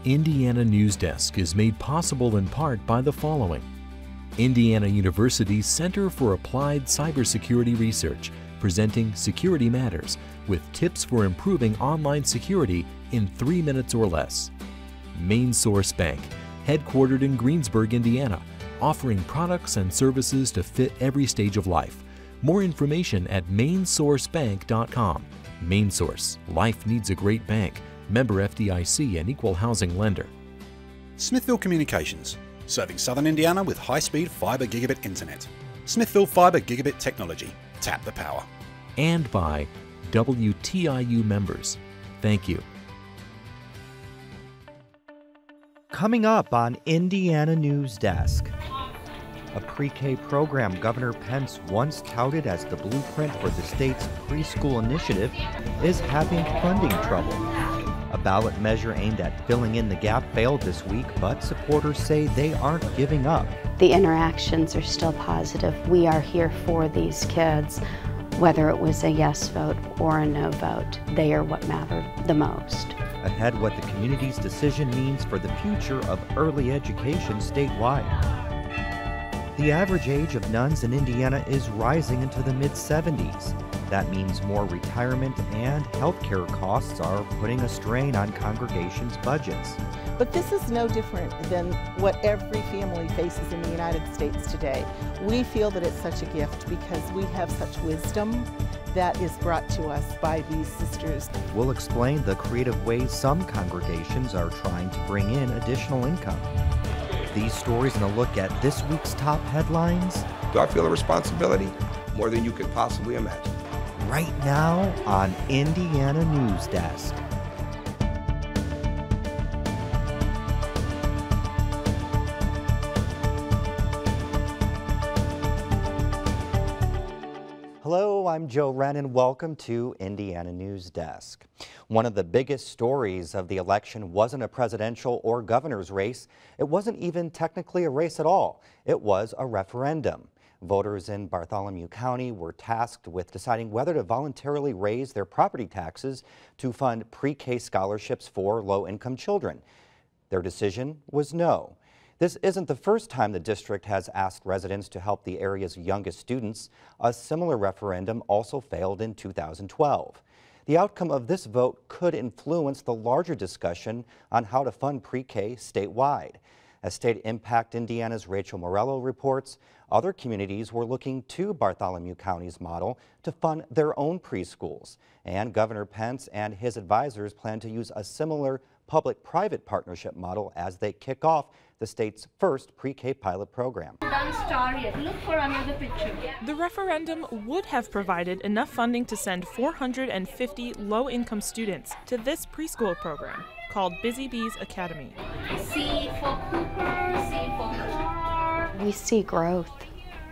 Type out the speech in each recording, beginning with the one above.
Indiana Newsdesk is made possible in part by the following. Indiana University's Center for Applied Cybersecurity Research, presenting Security Matters with tips for improving online security in 3 minutes or less. Main Source Bank, headquartered in Greensburg, Indiana, offering products and services to fit every stage of life. More information at mainsourcebank.com. Main Source, life needs a great bank. Member FDIC and equal housing lender. Smithville Communications, serving Southern Indiana with high-speed fiber gigabit internet. Smithville Fiber Gigabit Technology. Tap the power. And by WTIU members. Thank you. Coming up on Indiana Newsdesk. A pre-K program Governor Pence once touted as the blueprint for the state's preschool initiative is having funding trouble. A ballot measure aimed at filling in the gap failed this week, but supporters say they aren't giving up. The interactions are still positive. We are here for these kids, whether it was a yes vote or a no vote. They are what mattered the most. Ahead, what the community's decision means for the future of early education statewide. The average age of nuns in Indiana is rising into the mid-70s. That means more retirement and healthcare costs are putting a strain on congregations' budgets. But this is no different than what every family faces in the United States today. We feel that it's such a gift because we have such wisdom that is brought to us by these sisters. We'll explain the creative ways some congregations are trying to bring in additional income. These stories and a look at this week's top headlines. Do I feel a responsibility? More than you could possibly imagine. Right now on Indiana Newsdesk. Hello, I'm Joe Wren and welcome to Indiana Newsdesk. One of the biggest stories of the election wasn't a presidential or governor's race. It wasn't even technically a race at all. It was a referendum. Voters in Bartholomew County were tasked with deciding whether to voluntarily raise their property taxes to fund pre-K scholarships for low-income children. Their decision was no. This isn't the first time the district has asked residents to help the area's youngest students. A similar referendum also failed in 2012. The outcome of this vote could influence the larger discussion on how to fund pre-K statewide. As State Impact Indiana's Rachel Morello reports, other communities were looking to Bartholomew County's model to fund their own preschools. And Governor Pence and his advisors plan to use a similar public-private partnership model as they kick off the state's first pre-K pilot program. Look for another picture. The referendum would have provided enough funding to send 450 low-income students to this preschool program called Busy Bees Academy. C for Cooper, C for Car. We see growth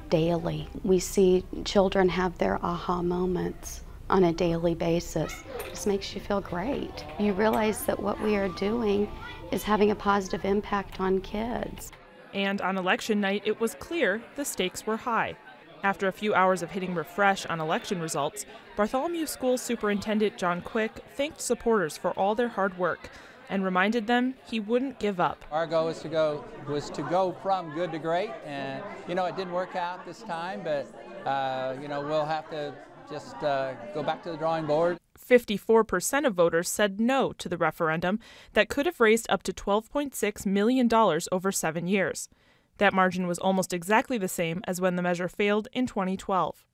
daily. We see children have their aha moments on a daily basis. It just makes you feel great. You realize that what we are doing is having a positive impact on kids. And on election night, it was clear the stakes were high. After a few hours of hitting refresh on election results, Bartholomew School Superintendent John Quick thanked supporters for all their hard work and reminded them he wouldn't give up. Our goal was to go from good to great, and it didn't work out this time, but we'll have to just go back to the drawing board. 54% of voters said no to the referendum that could have raised up to $12.6 million over 7 years. That margin was almost exactly the same as when the measure failed in 2012.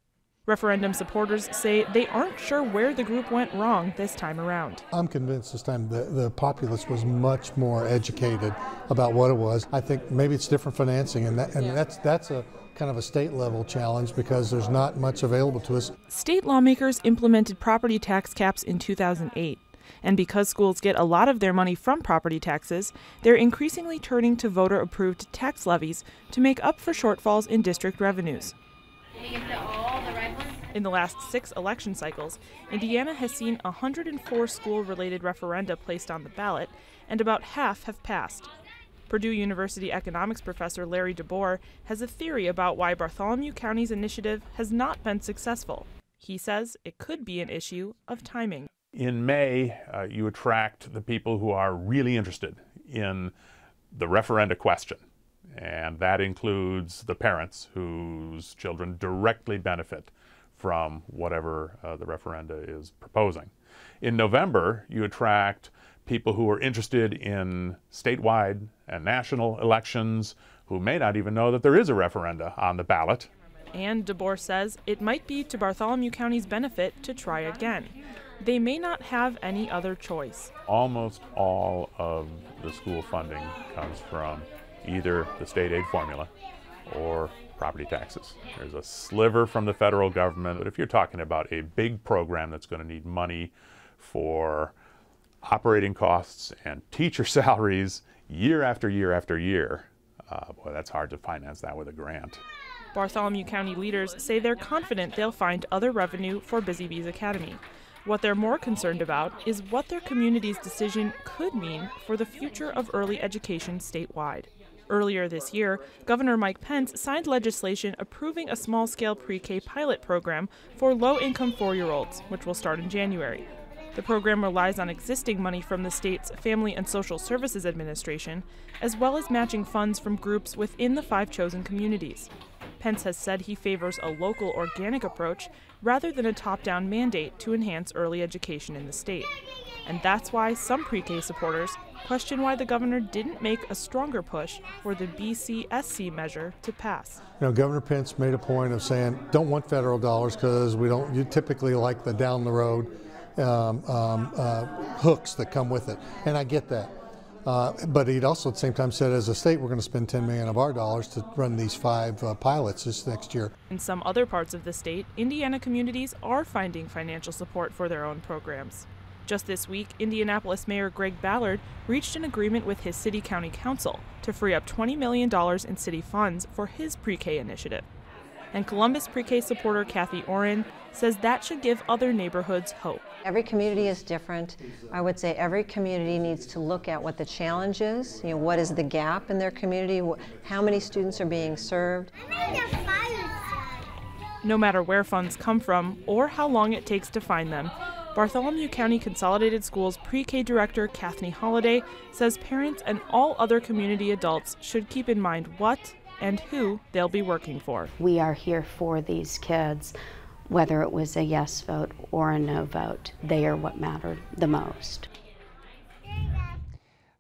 Referendum supporters say they aren't sure where the group went wrong this time around. I'm convinced this time the populace was much more educated about what it was. I think maybe it's different financing, and that's a kind of a state level challenge because there's not much available to us. State lawmakers implemented property tax caps in 2008. And because schools get a lot of their money from property taxes, they're increasingly turning to voter-approved tax levies to make up for shortfalls in district revenues. In the last 6 election cycles, Indiana has seen 104 school-related referenda placed on the ballot, and about half have passed. Purdue University economics professor Larry DeBoer has a theory about why Bartholomew County's initiative has not been successful. He says it could be an issue of timing. In May, you attract the people who are really interested in the referenda question, and that includes the parents whose children directly benefit from whatever the referenda is proposing. In November, you attract people who are interested in statewide and national elections who may not even know that there is a referenda on the ballot. And DeBoer says it might be to Bartholomew County's benefit to try again. They may not have any other choice. Almost all of the school funding comes from either the state aid formula or property taxes. There's a sliver from the federal government, but if you're talking about a big program that's going to need money for operating costs and teacher salaries year after year after year, boy, that's hard to finance that with a grant. Bartholomew County leaders say they're confident they'll find other revenue for Busy Bees Academy. What they're more concerned about is what their community's decision could mean for the future of early education statewide. Earlier this year, Governor Mike Pence signed legislation approving a small-scale pre-K pilot program for low-income 4-year-olds, which will start in January. The program relies on existing money from the state's Family and Social Services Administration, as well as matching funds from groups within the 5 chosen communities. Pence has said he favors a local organic approach rather than a top-down mandate to enhance early education in the state. And that's why some pre-K supporters question why the governor didn't make a stronger push for the BCSC measure to pass. You know, Governor Pence made a point of saying, don't want federal dollars because you typically like the down the road hooks that come with it. And I get that. But he'd also at the same time said, as a state, we're going to spend $10 million of our dollars to run these 5 pilots this next year. In some other parts of the state, Indiana communities are finding financial support for their own programs. Just this week, Indianapolis Mayor Greg Ballard reached an agreement with his city-county council to free up $20 million in city funds for his pre-K initiative. And Columbus pre-K supporter Kathy Oren says that should give other neighborhoods hope. Every community is different. I would say every community needs to look at what the challenge is, what is the gap in their community, how many students are being served. No matter where funds come from or how long it takes to find them, Bartholomew County Consolidated Schools Pre-K Director Kathleen Holliday says parents and all other community adults should keep in mind what and who they'll be working for. We are here for these kids, whether it was a yes vote or a no vote. They are what mattered the most.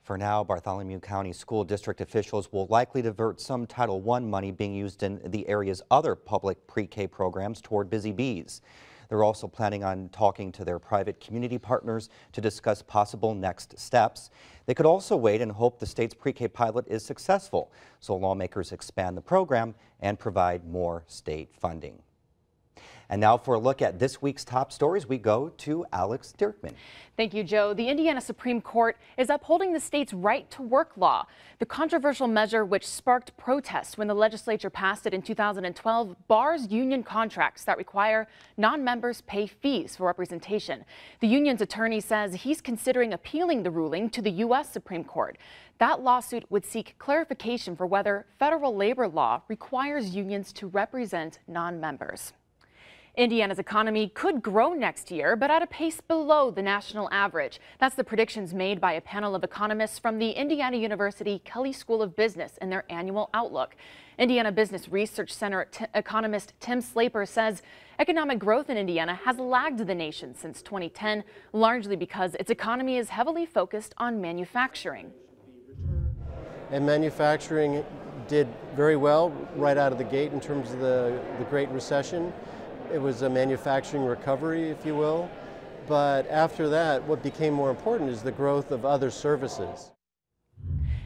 For now, Bartholomew County School District officials will likely divert some Title I money being used in the area's other public pre-K programs toward Busy Bees. They're also planning on talking to their private community partners to discuss possible next steps. They could also wait and hope the state's pre-K pilot is successful, so lawmakers expand the program and provide more state funding. And now for a look at this week's top stories, we go to Alex Dirkman. Thank you, Joe. The Indiana Supreme Court is upholding the state's right to work law. The controversial measure, which sparked protests when the legislature passed it in 2012, bars union contracts that require non-members pay fees for representation. The union's attorney says he's considering appealing the ruling to the U.S. Supreme Court. That lawsuit would seek clarification for whether federal labor law requires unions to represent non-members. Indiana's economy could grow next year, but at a pace below the national average. That's the predictions made by a panel of economists from the Indiana University Kelley School of Business in their annual outlook. Indiana Business Research Center economist Tim Slaper says economic growth in Indiana has lagged the nation since 2010, largely because its economy is heavily focused on manufacturing. And manufacturing did very well right out of the gate in terms of the Great Recession. It was a manufacturing recovery, if you will. But after that, what became more important is the growth of other services.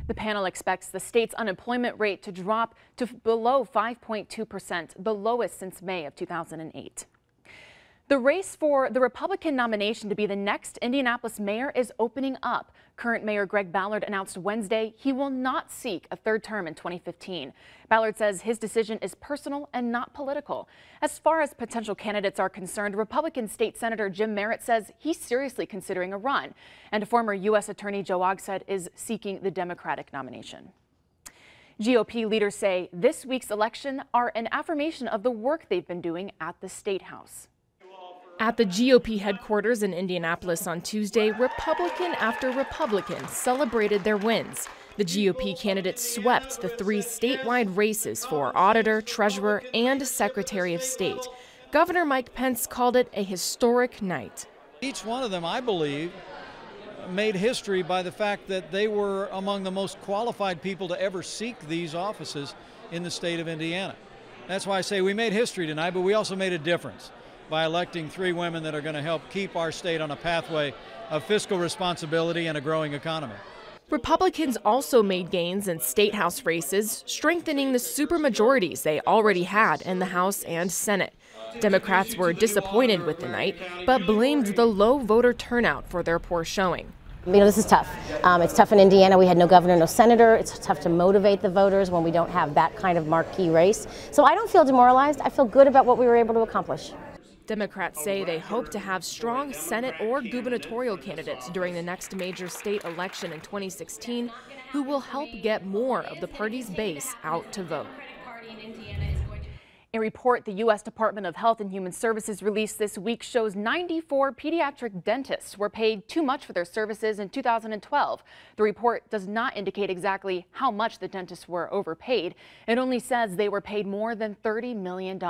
The panel expects the state's unemployment rate to drop to below 5.2%, the lowest since May of 2008. The race for the Republican nomination to be the next Indianapolis mayor is opening up. Current Mayor Greg Ballard announced Wednesday he will not seek a third term in 2015. Ballard says his decision is personal and not political. As far as potential candidates are concerned, Republican State Senator Jim Merritt says he's seriously considering a run, and former U.S. Attorney Joe Ogset is seeking the Democratic nomination. GOP leaders say this week's election are an affirmation of the work they've been doing at the State House. At the GOP headquarters in Indianapolis on Tuesday, Republican after Republican celebrated their wins. The GOP candidates swept the 3 statewide races for auditor, treasurer, and secretary of state. Governor Mike Pence called it a historic night. Each one of them, I believe, made history by the fact that they were among the most qualified people to ever seek these offices in the state of Indiana. That's why I say we made history tonight, but we also made a difference by electing 3 women that are going to help keep our state on a pathway of fiscal responsibility and a growing economy. Republicans also made gains in state house races, strengthening the supermajorities they already had in the House and Senate. Democrats were disappointed with the night, but blamed the low voter turnout for their poor showing. You know, this is tough. It's tough in Indiana. We had no governor, no senator. It's tough to motivate the voters when we don't have that kind of marquee race. So I don't feel demoralized. I feel good about what we were able to accomplish. Democrats say they hope to have strong Senate or gubernatorial candidates during the next major state election in 2016 who will help get more of the party's base out to vote. A report the U.S. Department of Health and Human Services released this week shows 94 pediatric dentists were paid too much for their services in 2012. The report does not indicate exactly how much the dentists were overpaid. It only says they were paid more than $30 million.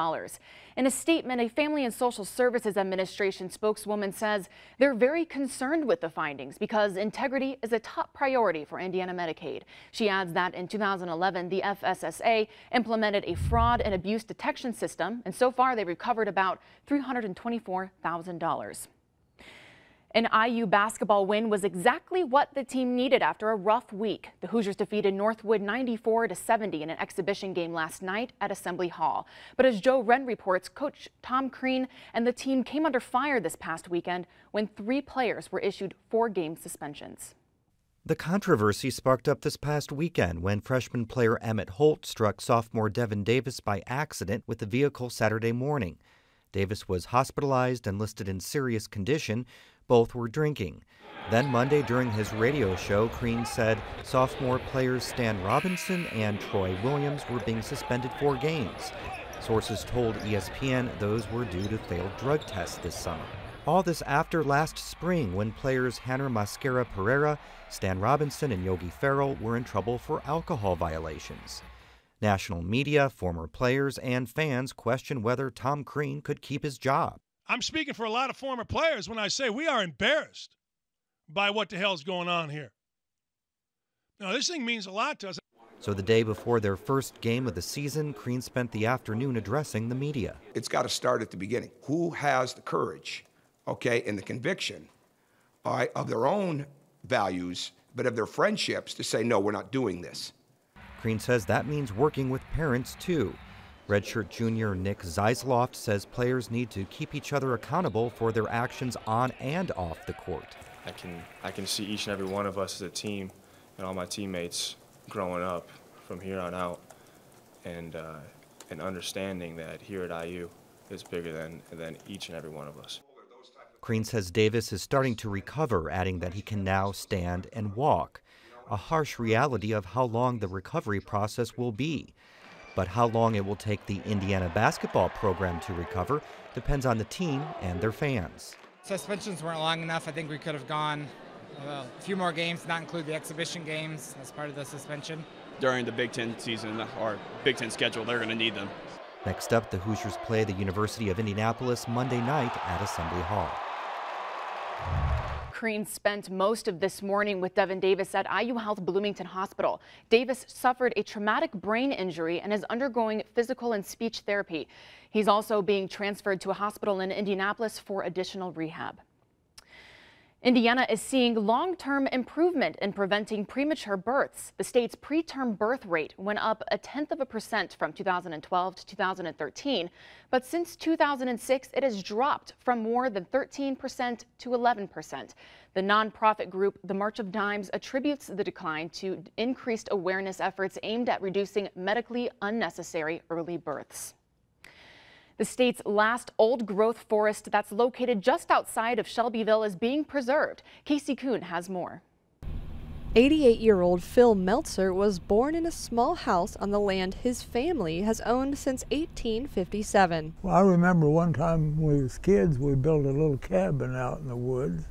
In a statement, a Family and Social Services Administration spokeswoman says they're very concerned with the findings because integrity is a top priority for Indiana Medicaid. She adds that in 2011, the FSSA implemented a fraud and abuse detection system, and so far they recovered about $324,000. An IU basketball win was exactly what the team needed after a rough week. The Hoosiers defeated Northwood 94-70 in an exhibition game last night at Assembly Hall. But as Joe Wren reports, Coach Tom Crean and the team came under fire this past weekend when 3 players were issued 4-game suspensions. The controversy sparked up this past weekend when freshman player Emmett Holt struck sophomore Devin Davis by accident with the vehicle Saturday morning. Davis was hospitalized and listed in serious condition. Both were drinking. Then Monday during his radio show, Crean said sophomore players Stan Robinson and Troy Williams were being suspended 4 games. Sources told ESPN those were due to failed drug tests this summer. All this after last spring when players Hanner Mascara Pereira, Stan Robinson, and Yogi Ferrell were in trouble for alcohol violations. National media, former players, and fans question whether Tom Crean could keep his job. I'm speaking for a lot of former players when I say we are embarrassed by what the hell's going on here. Now, this thing means a lot to us. So the day before their first game of the season, Crean spent the afternoon addressing the media. It's got to start at the beginning. Who has the courage, okay, and the conviction of their own values, but of their friendships to say, no, we're not doing this? Crean says that means working with parents, too. Redshirt junior Nick Zeisloft says players need to keep each other accountable for their actions on and off the court. I can see each and every one of us as a team and all my teammates growing up from here on out and understanding that here at IU is bigger than each and every one of us. Crean says Davis is starting to recover, adding that he can now stand and walk. A harsh reality of how long the recovery process will be. But how long it will take the Indiana basketball program to recover depends on the team and their fans. Suspensions weren't long enough. I think we could have gone a few more games, not include the exhibition games as part of the suspension. During the Big Ten season or Big Ten schedule, they're going to need them. Next up, the Hoosiers play the University of Indianapolis Monday night at Assembly Hall. Crean spent most of this morning with Devin Davis at IU Health Bloomington Hospital. Davis suffered a traumatic brain injury and is undergoing physical and speech therapy. He's also being transferred to a hospital in Indianapolis for additional rehab. Indiana is seeing long-term improvement in preventing premature births. The state's preterm birth rate went up 0.1% from 2012 to 2013, but since 2006 it has dropped from more than 13% to 11%. The nonprofit group The March of Dimes attributes the decline to increased awareness efforts aimed at reducing medically unnecessary early births. The state's last old-growth forest that's located just outside of Shelbyville is being preserved. Casey Kuhn has more. 88-year-old Phil Meltzer was born in a small house on the land his family has owned since 1857. Well, I remember one time when we was kids, we built a little cabin out in the woods,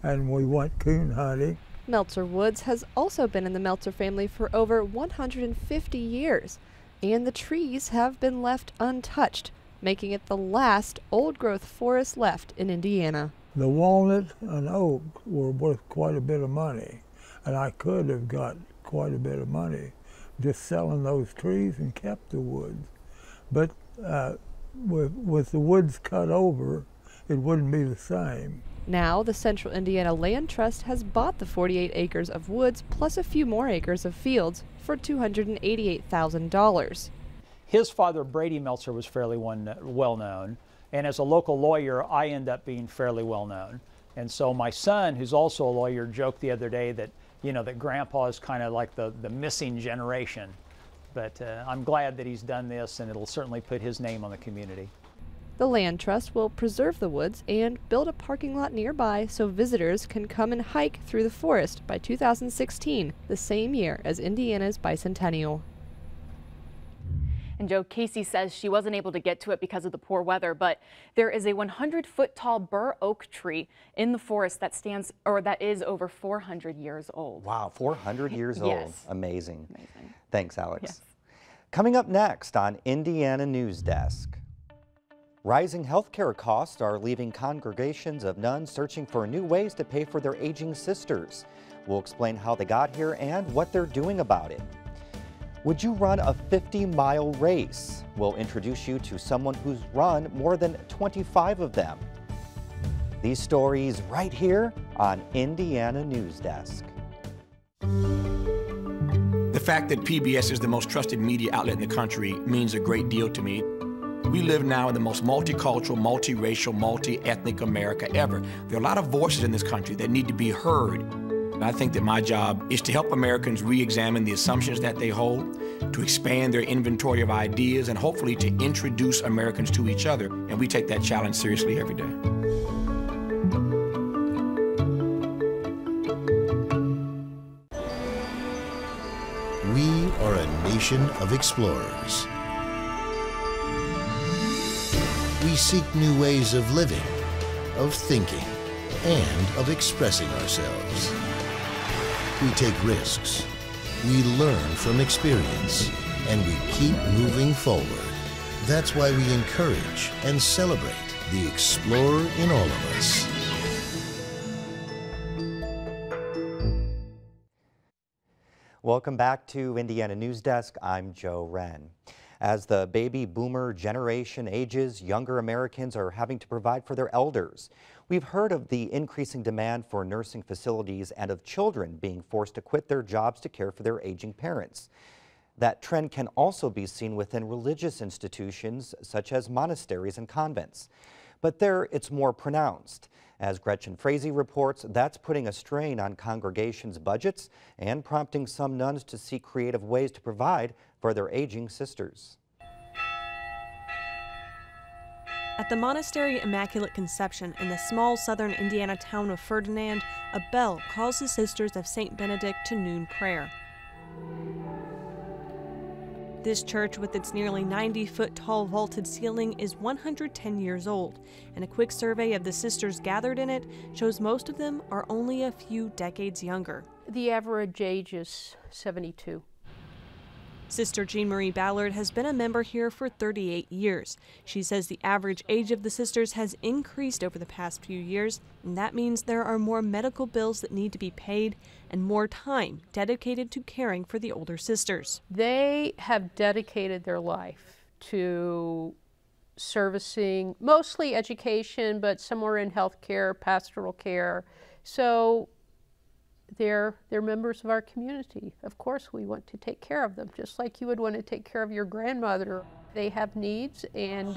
and we went coon hunting. Meltzer Woods has also been in the Meltzer family for over 150 years, and the trees have been left untouched, making it the last old-growth forest left in Indiana. The walnut and oak were worth quite a bit of money. And I could have got quite a bit of money just selling those trees and kept the woods. But with the woods cut over, it wouldn't be the same. Now, the Central Indiana Land Trust has bought the 48 acres of woods plus a few more acres of fields for $288,000. His father, Brady Meltzer, was fairly well known. And as a local lawyer, I end up being fairly well known. And so my son, who's also a lawyer, joked the other day that that Grandpa is kind of like the missing generation. But I'm glad that he's done this, and it'll certainly put his name on the community. The Land Trust will preserve the woods and build a parking lot nearby so visitors can come and hike through the forest by 2016, the same year as Indiana's bicentennial. And Joe, Casey says she wasn't able to get to it because of the poor weather, but there is a 100-foot tall bur oak tree in the forest that is over 400 years old. Wow, 400 years old. Yes. Amazing. Thanks, Alex. Yes. Coming up next on Indiana Newsdesk. Rising healthcare costs are leaving congregations of nuns searching for new ways to pay for their aging sisters. We'll explain how they got here and what they're doing about it. Would you run a 50-mile race? We'll introduce you to someone who's run more than 25 of them. These stories right here on Indiana Newsdesk. The fact that PBS is the most trusted media outlet in the country means a great deal to me. We live now in the most multicultural, multiracial, multi-ethnic America ever. There are a lot of voices in this country that need to be heard. I think that my job is to help Americans re-examine the assumptions that they hold, to expand their inventory of ideas, and hopefully to introduce Americans to each other. And we take that challenge seriously every day. We are a nation of explorers. We seek new ways of living, of thinking, and of expressing ourselves. We take risks, we learn from experience, and we keep moving forward. That's why we encourage and celebrate the explorer in all of us. Welcome back to Indiana Newsdesk. I'm Joe Wren. As the baby boomer generation ages, younger Americans are having to provide for their elders. We've heard of the increasing demand for nursing facilities and of children being forced to quit their jobs to care for their aging parents. That trend can also be seen within religious institutions such as monasteries and convents. But there it's more pronounced. As Gretchen Frazee reports, that's putting a strain on congregations' budgets and prompting some nuns to seek creative ways to provide for their aging sisters. At the Monastery Immaculate Conception in the small southern Indiana town of Ferdinand, a bell calls the Sisters of St. Benedict to noon prayer. This church, with its nearly 90-foot-tall vaulted ceiling, is 110 years old, and a quick survey of the sisters gathered in it shows most of them are only a few decades younger. The average age is 72. Sister Jean Marie Ballard has been a member here for 38 years. She says the average age of the sisters has increased over the past few years, and that means there are more medical bills that need to be paid and more time dedicated to caring for the older sisters. They have dedicated their life to servicing mostly education, but somewhere in healthcare, pastoral care. So they're members of our community. Of course, we want to take care of them, just like you would want to take care of your grandmother. They have needs, and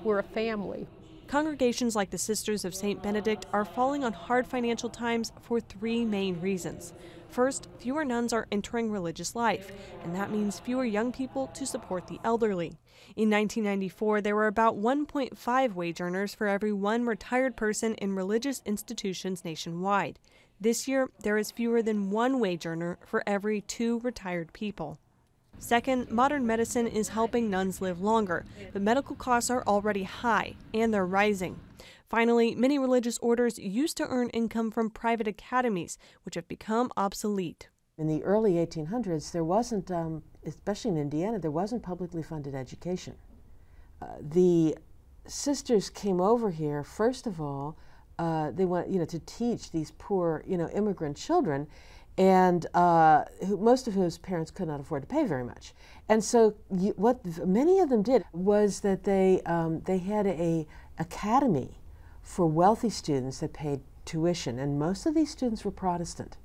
we're a family. Congregations like the Sisters of St. Benedict are falling on hard financial times for three main reasons. First, fewer nuns are entering religious life, and that means fewer young people to support the elderly. In 1994, there were about 1.5 wage earners for every one retired person in religious institutions nationwide. This year, there is fewer than one wage earner for every 2 retired people. Second, modern medicine is helping nuns live longer, but medical costs are already high, and they're rising. Finally, many religious orders used to earn income from private academies, which have become obsolete. In the early 1800s, there wasn't, especially in Indiana, there wasn't publicly funded education. The sisters came over here, first of all, they went, to teach these poor, immigrant children, and most of whose parents could not afford to pay very much. And so what many of them did was that they had a academy for wealthy students that paid tuition, and most of these students were Protestant.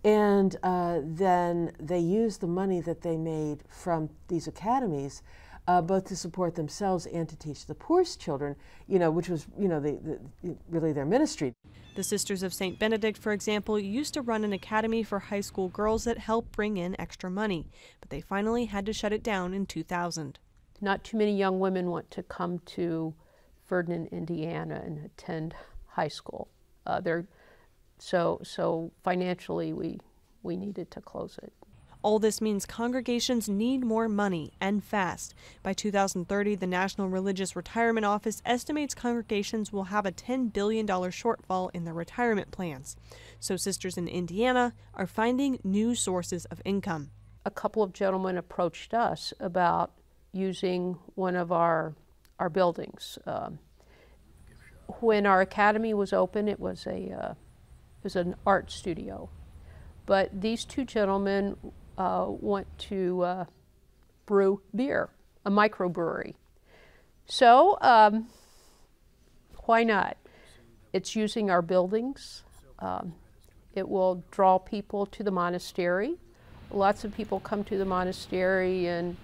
And then they used the money that they made from these academies both to support themselves and to teach the poorest children, which was, really their ministry. The Sisters of St. Benedict, for example, used to run an academy for high school girls that helped bring in extra money, but they finally had to shut it down in 2000. Not too many young women want to come to Ferdinand, Indiana and attend high school. So financially we needed to close it. All this means congregations need more money, and fast. By 2030, the National Religious Retirement Office estimates congregations will have a $10 billion shortfall in their retirement plans. So sisters in Indiana are finding new sources of income. A couple of gentlemen approached us about using one of our buildings. When our academy was open, it was an art studio. But these two gentlemen want to brew beer, a microbrewery. So why not? It's using our buildings. It will draw people to the monastery. Lots of people come to the monastery and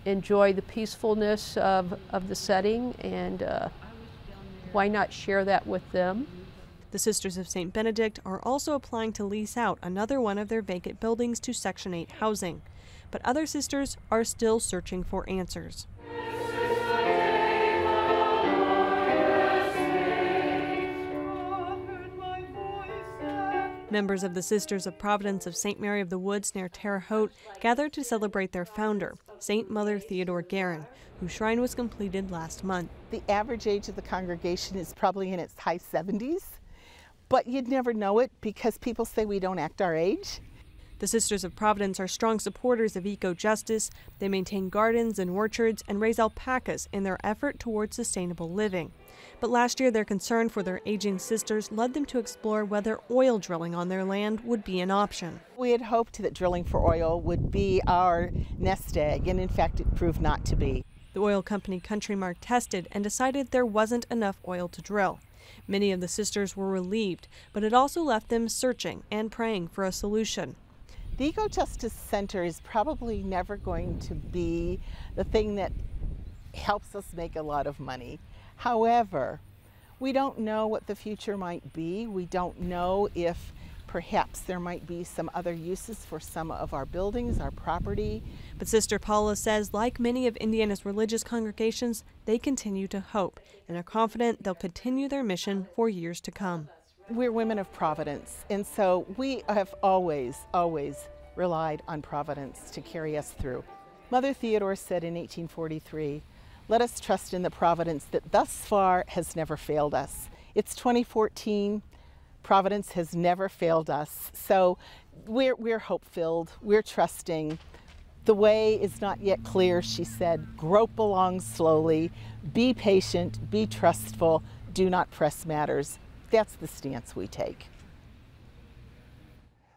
enjoy the peacefulness of the setting, and why not share that with them? The Sisters of St. Benedict are also applying to lease out another one of their vacant buildings to Section 8 housing. But other sisters are still searching for answers. Members of the Sisters of Providence of St. Mary of the Woods near Terre Haute gathered to celebrate their founder, St. Mother Theodore Guerin, whose shrine was completed last month. The average age of the congregation is probably in its high 70s. But you'd never know it because people say we don't act our age. The Sisters of Providence are strong supporters of eco-justice. They maintain gardens and orchards and raise alpacas in their effort towards sustainable living. But last year, their concern for their aging sisters led them to explore whether oil drilling on their land would be an option. We had hoped that drilling for oil would be our nest egg, and in fact, it proved not to be. The oil company CountryMark tested and decided there wasn't enough oil to drill. Many of the sisters were relieved, but it also left them searching and praying for a solution. The Eco Justice Center is probably never going to be the thing that helps us make a lot of money. However, we don't know what the future might be. We don't know if perhaps there might be some other uses for some of our buildings, our property. But Sister Paula says, like many of Indiana's religious congregations, they continue to hope and are confident they'll continue their mission for years to come. We're women of Providence, and so we have always relied on Providence to carry us through. Mother Theodore said in 1843, "Let us trust in the Providence that thus far has never failed us." It's 2014. Providence has never failed us, so we're hope-filled, we're trusting. The way is not yet clear, she said. Grope along slowly, be patient, be trustful, do not press matters. That's the stance we take.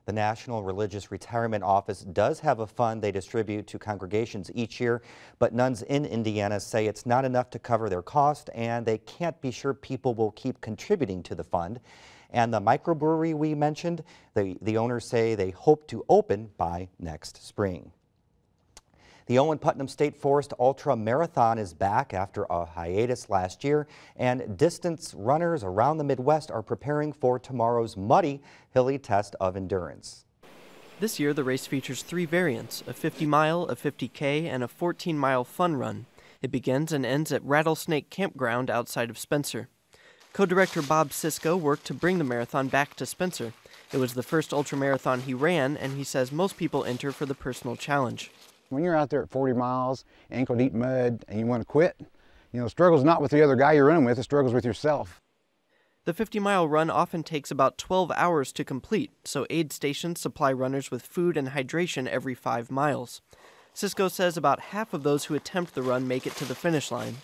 The National Religious Retirement Office does have a fund they distribute to congregations each year, but nuns in Indiana say it's not enough to cover their cost, and they can't be sure people will keep contributing to the fund. And the microbrewery we mentioned, the owners say they hope to open by next spring. The Owen Putnam State Forest Ultra Marathon is back after a hiatus last year, and distance runners around the Midwest are preparing for tomorrow's muddy, hilly test of endurance. This year, the race features 3 variants, a 50-mile, a 50K, and a 14-mile fun run. It begins and ends at Rattlesnake Campground outside of Spencer. Co-director Bob Sisko worked to bring the marathon back to Spencer. It was the first ultramarathon he ran, and he says most people enter for the personal challenge. When you're out there at 40 miles, ankle-deep mud, and you want to quit, the struggle's not with the other guy you're running with, the struggle's with yourself. The 50-mile run often takes about 12 hours to complete, so aid stations supply runners with food and hydration every 5 miles. Cisco says about half of those who attempt the run make it to the finish line.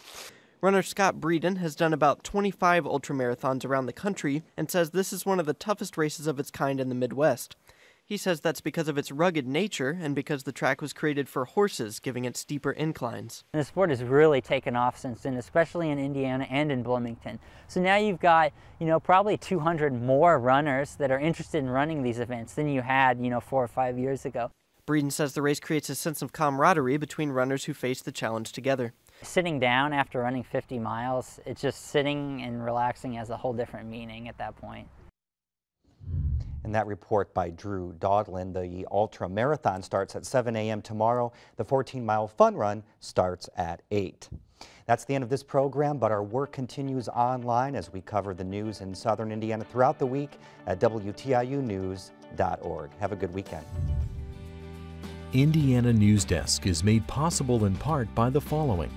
Runner Scott Breeden has done about 25 ultramarathons around the country and says this is one of the toughest races of its kind in the Midwest. He says that's because of its rugged nature and because the track was created for horses, giving it steeper inclines. The sport has really taken off since then, especially in Indiana and in Bloomington. So now you've got, probably 200 more runners that are interested in running these events than you had, 4 or 5 years ago. Breeden says the race creates a sense of camaraderie between runners who face the challenge together. Sitting down after running 50 miles, it's just sitting and relaxing has a whole different meaning at that point. And that report by Drew Dodlin. The ultra marathon starts at 7 a.m. tomorrow. The 14-mile fun run starts at 8. That's the end of this program, but our work continues online as we cover the news in southern Indiana throughout the week at WTIUnews.org. Have a good weekend. Indiana Newsdesk is made possible in part by the following: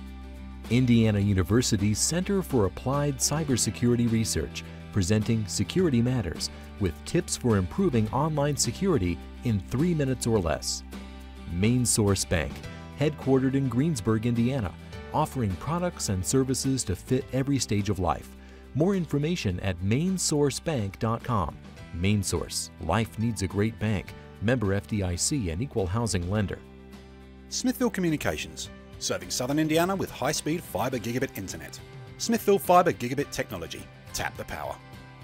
Indiana University's Center for Applied Cybersecurity Research, presenting Security Matters, with tips for improving online security in 3 minutes or less. Main Source Bank, headquartered in Greensburg, Indiana, offering products and services to fit every stage of life. More information at mainsourcebank.com. Main Source, life needs a great bank. Member FDIC and equal housing lender. Smithville Communications, serving southern Indiana with high-speed fiber gigabit internet. Smithville Fiber Gigabit Technology. Tap the power.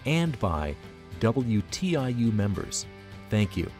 And by WTIU members. Thank you.